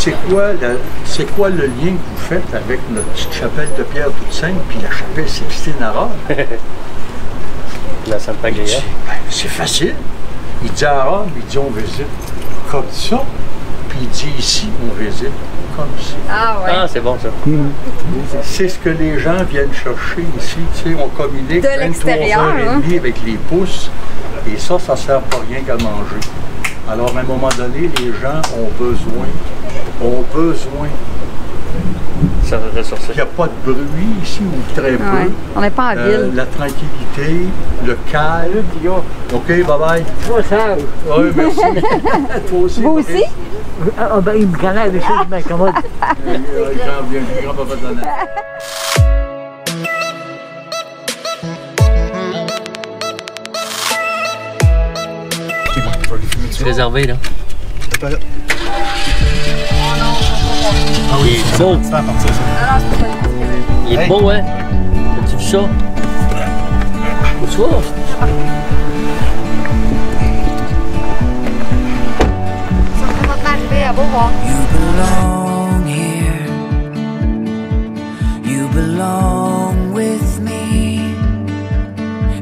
C'est quoi le lien que vous faites avec notre petite chapelle de Pierre toute simple puis la chapelle Sixtine arabe? La Santa Gaya. C'est facile. Il dit arabe, il dit on visite comme ça, puis il dit ici on visite comme ça. Ah ouais. Ah, c'est bon ça. C'est ce que les gens viennent chercher ici. Tu sais, on communique de l'extérieur, 23h30 avec les pouces, et ça ne sert pas rien qu'à manger. Alors, à un moment donné, les gens ont besoin Ça va ressortir. il n'y a pas de bruit ici, ou très peu. Ouais. On n'est pas en ville. La tranquillité, le calme. OK, bye-bye. Toi, ça. Oui, merci. Toi aussi. Vous aussi? Ah, ben, il me connaît, mais je m'incommode. Grand-papa de la C'est réservé là. C'est pas là. Ah oui, il est beau. Il est beau, hein? As-tu vu ça? Où tu vas? On va pas arriver à Beauvoir. You belong here. You belong with me.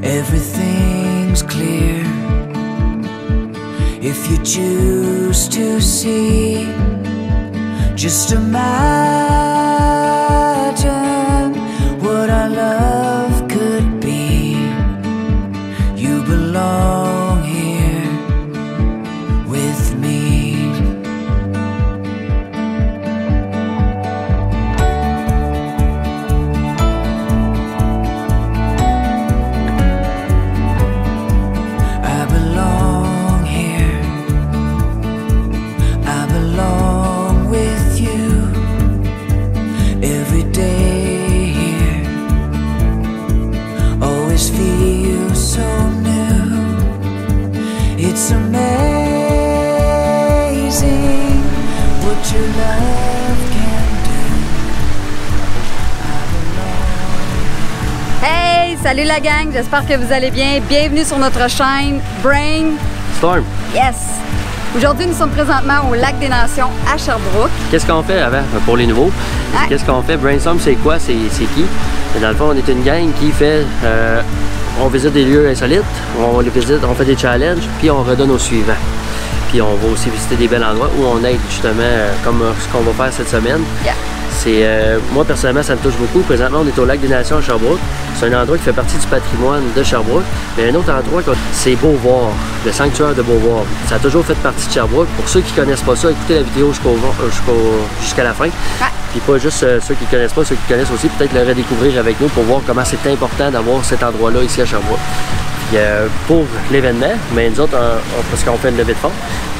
Everything's clear. If you choose to see, just imagine what our love could be. You belong here with me. I belong here. I belong with you. Every day here always feels so new. It's amazing what your love can do. I belong. Hey, salut la gang, j'espère que vous allez bien. Bienvenue sur notre chaîne Brain Storm. Yes. Aujourd'hui, nous sommes présentement au Lac des Nations à Sherbrooke. Qu'est-ce qu'on fait avant pour les nouveaux? Ouais. Qu'est-ce qu'on fait? Brainstorm, c'est quoi? C'est qui? Et dans le fond, on est une gang qui fait. On visite des lieux insolites, on les visite, on fait des challenges, puis on redonne aux suivants. Puis on va aussi visiter des bels endroits où on aide justement, comme ce qu'on va faire cette semaine. Yeah. C'est moi personnellement ça me touche beaucoup. Présentement on est au Lac des Nations à Sherbrooke. C'est un endroit qui fait partie du patrimoine de Sherbrooke. Mais un autre endroit c'est Beauvoir, le sanctuaire de Beauvoir. Ça a toujours fait partie de Sherbrooke. Pour ceux qui connaissent pas ça, écoutez la vidéo jusqu'à la fin. Ouais. Puis pas juste ceux qui connaissent pas, ceux qui connaissent aussi, peut-être le redécouvrir avec nous pour voir comment c'est important d'avoir cet endroit-là ici à Sherbrooke. Puis pour l'événement, mais nous autres, parce qu'on fait une levée de fonds,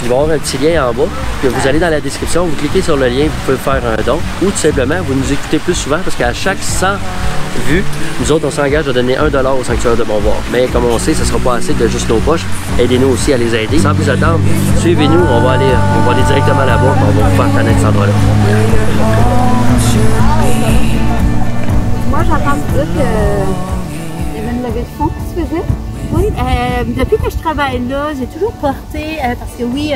il va y avoir un petit lien en bas. Puis vous allez dans la description, vous cliquez sur le lien, vous pouvez faire un don. Ou tout simplement, vous nous écoutez plus souvent parce qu'à chaque 100 vues, nous autres, on s'engage à donner $1 au sanctuaire de Beauvoir. Mais comme on sait, ça ne sera pas assez de juste nos poches. Aidez-nous aussi à les aider. Sans plus attendre, suivez-nous, on va aller directement là-bas, on va vous faire connaître cet endroit-là. Moi, j'entends dire qu'il y avait une levée de fonds qui se faisait. Oui, depuis que je travaille là, j'ai toujours porté, parce que oui,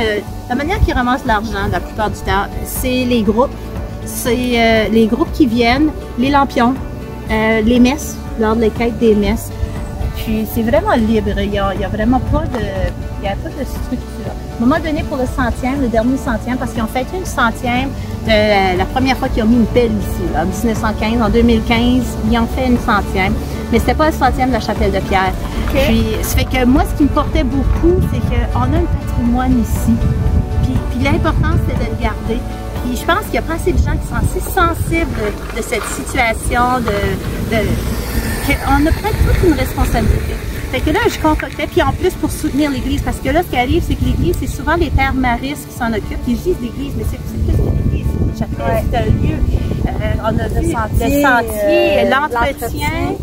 la manière qu'ils ramassent l'argent la plupart du temps, c'est les groupes. C'est les groupes qui viennent, les lampions, les messes, lors de les quêtes des messes. Puis c'est vraiment libre, il y a vraiment pas de structure. À un moment donné, pour le centième, le dernier centième, parce qu'ils ont fait une centième de la première fois qu'ils ont mis une pelle ici, là, en 1915, en 2015, ils ont fait une centième. Mais c'était pas le centième de la chapelle de Pierre. Okay. Puis, ça fait que moi, ce qui me portait beaucoup, c'est qu'on a un patrimoine ici. Puis l'important, c'est de le garder. Puis je pense qu'il y a pas assez de gens qui sont assez sensibles de cette situation, qu'on a peut-être toute une responsabilité. Fait que là, je concoctais, puis en plus pour soutenir l'Église, parce que là, ce qui arrive, c'est que l'Église, c'est souvent les pères maristes qui s'en occupent. Ils disent l'Église, mais c'est plus que l'Église, c'est une chapelle, c'est un lieu. On a vu le sentier, l'entretien.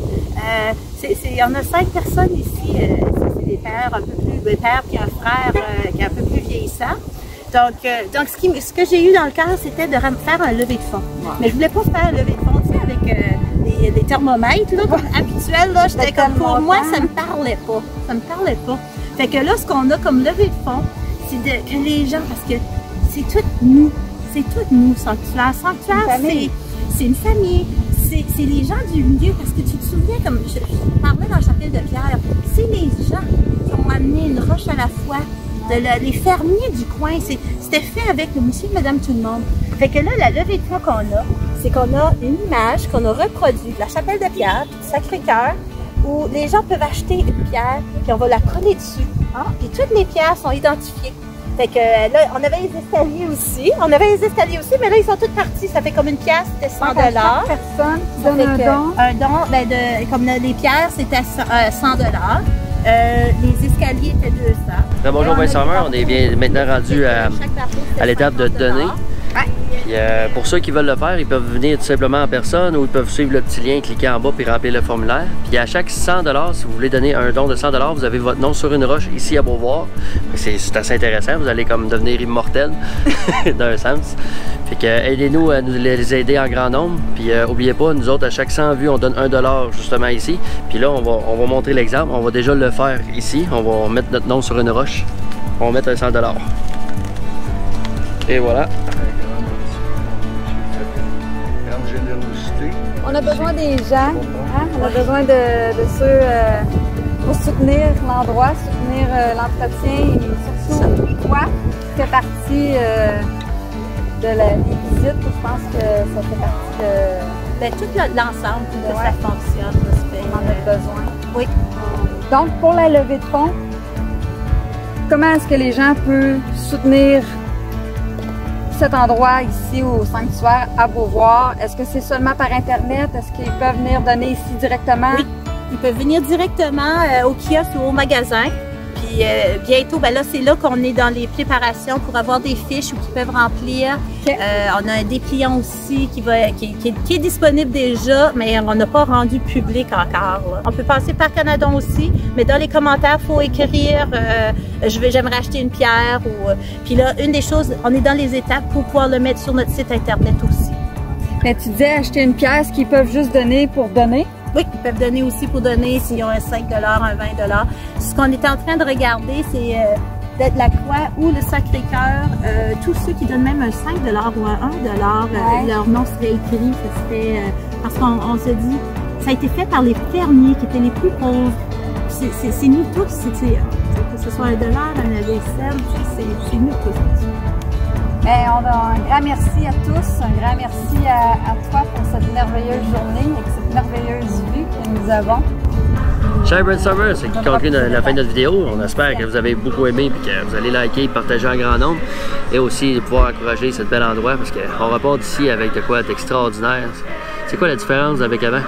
On a 5 personnes ici, c'est des pères un peu plus, des pères puis un frère qui est un peu plus vieillissant. Donc ce que j'ai eu dans le cœur, c'était de faire un lever de fonds. Ouais. Mais je voulais pas faire un lever de fonds, tu sais, avec des thermomètres, là, comme habituel, là, j'étais comme, pour moi, ça me parlait pas. Fait que là, ce qu'on a comme lever de fonds, c'est que les gens, parce que c'est tout nous, C'est tout nous, Sanctuaire. Sanctuaire, c'est une famille. C'est les gens du milieu, parce que tu te souviens, comme je parlais dans la chapelle de Pierre, c'est les gens qui ont amené une roche à la fois, les fermiers du coin. C'était fait avec le monsieur et madame tout le monde. Fait que là, la levée de fonds qu'on a, c'est qu'on a une image qu'on a reproduite de la chapelle de Pierre, du Sacré-Cœur, où les gens peuvent acheter une pierre, puis on va la coller dessus. Puis toutes les pierres sont identifiées. Fait que là, on avait les escaliers aussi. Mais là, ils sont tous partis. Ça fait comme une pièce, c'était 100 $. Chaque personne qui donne un don. Un don, ben comme les pierres, c'était 100 $. Les escaliers étaient 200. Bonjour Vincent Meur, on est bien maintenant rendu à l'étape de donner. Puis, pour ceux qui veulent le faire, ils peuvent venir tout simplement en personne ou ils peuvent suivre le petit lien, cliquer en bas puis remplir le formulaire. Puis à chaque 100 $, si vous voulez donner un don de 100 $, vous avez votre nom sur une roche ici à Beauvoir. C'est assez intéressant, vous allez comme devenir immortel d'un sens. Fait que aidez-nous à nous les aider en grand nombre. Puis n'oubliez pas, nous autres à chaque 100 vues, on donne 1 $ justement ici. Puis là, on va montrer l'exemple, on va déjà le faire ici. On va mettre notre nom sur une roche. On va mettre un 100 $. Et voilà. On a besoin des gens, hein? On a besoin de ceux pour soutenir l'endroit, soutenir l'entretien et surtout toi qui fait partie des visites. Je pense que ça fait partie de tout l'ensemble de ça fonctionne. On en a besoin. Oui. Donc pour la levée de fonds, comment est-ce que les gens peuvent soutenir cet endroit ici au sanctuaire à Beauvoir? Est-ce que c'est seulement par Internet? Est-ce qu'ils peuvent venir donner ici directement? Oui, ils peuvent venir directement au kiosque ou au magasin. Puis bientôt, ben là, c'est là qu'on est dans les préparations pour avoir des fiches où ils peuvent remplir. Okay. On a un dépliant aussi qui est disponible déjà, mais on n'a pas rendu public encore. Là. On peut passer par Canadon aussi, mais dans les commentaires, il faut écrire j'aimerais acheter une pierre. Puis là, une des choses, on est dans les étapes pour pouvoir le mettre sur notre site Internet aussi. Mais tu disais acheter une pièce qu'ils peuvent juste donner pour donner? Oui, ils peuvent donner aussi pour donner s'ils ont un 5 $, un 20 $. Ce qu'on est en train de regarder, c'est d'être la Croix ou le Sacré-Cœur. Tous ceux qui donnent même un 5 $ ou un 1 $, leur nom serait écrit. Ça serait, parce qu'on se dit, ça a été fait par les fermiers qui étaient les plus pauvres. C'est nous tous, que ce soit un dollar, un vaisselle, c'est nous tous. Bien, on a un grand merci à tous, un grand merci à toi pour cette merveilleuse journée et cette merveilleuse vue que nous avons. Chers Brainstormers, c'est qui conclut la fin de notre vidéo. On espère que vous avez beaucoup aimé et que vous allez liker et partager en grand nombre. Et aussi de pouvoir encourager ce bel endroit parce qu'on repart d'ici avec de quoi d'extraordinaire. C'est quoi la différence avec avant?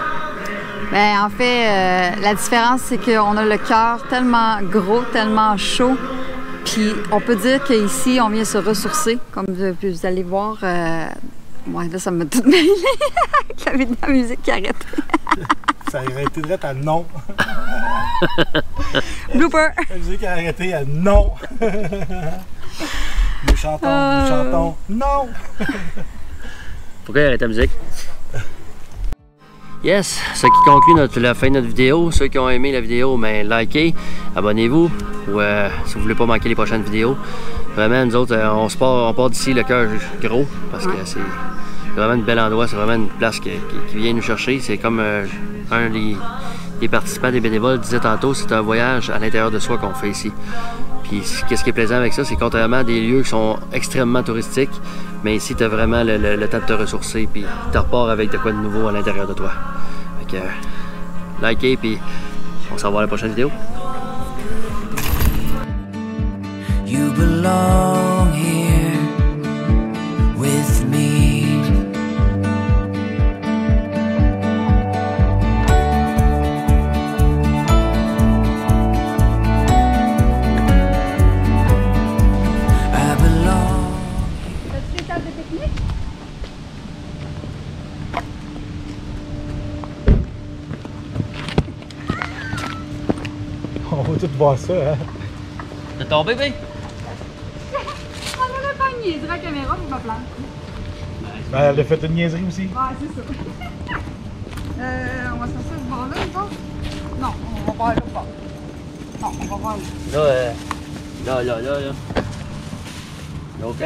Bien, en fait, la différence, c'est qu'on a le cœur tellement gros, tellement chaud. Puis on peut dire qu'ici, on vient se ressourcer. Comme vous allez voir, ouais, là, ça m'a tout mêlé avec la musique qui arrête. Ça a arrêté direct à non. Blooper! La musique a arrêté à non. Nous chantons, non! Pourquoi il arrête la musique? Yes, ce qui conclut la fin de notre vidéo. Ceux qui ont aimé la vidéo, ben, likez, abonnez-vous ou si vous voulez pas manquer les prochaines vidéos. Vraiment, nous autres, on part d'ici le cœur gros parce que c'est vraiment un bel endroit, c'est vraiment une place qui vient nous chercher. C'est comme un des participants, des bénévoles disait tantôt, c'est un voyage à l'intérieur de soi qu'on fait ici. Puis qu'est-ce qui est plaisant avec ça, c'est contrairement à des lieux qui sont extrêmement touristiques, mais ici tu as vraiment le temps de te ressourcer, puis tu repars avec de quoi de nouveau à l'intérieur de toi. Fait que likez, puis on s'en va à la prochaine vidéo. You belong here with me. I belong. As-tu une table de pique-nique? On va tout voir ça, hein? T'as tombé, bébé? On va pas une niaiserie à la caméra pour ma plante. Ben, elle a fait une niaiserie aussi. Ouais, c'est ça. On va se passer ce bord-là, je pense? Non, on va voir l'autre bord. Non, on va voir l'autre. Là. OK?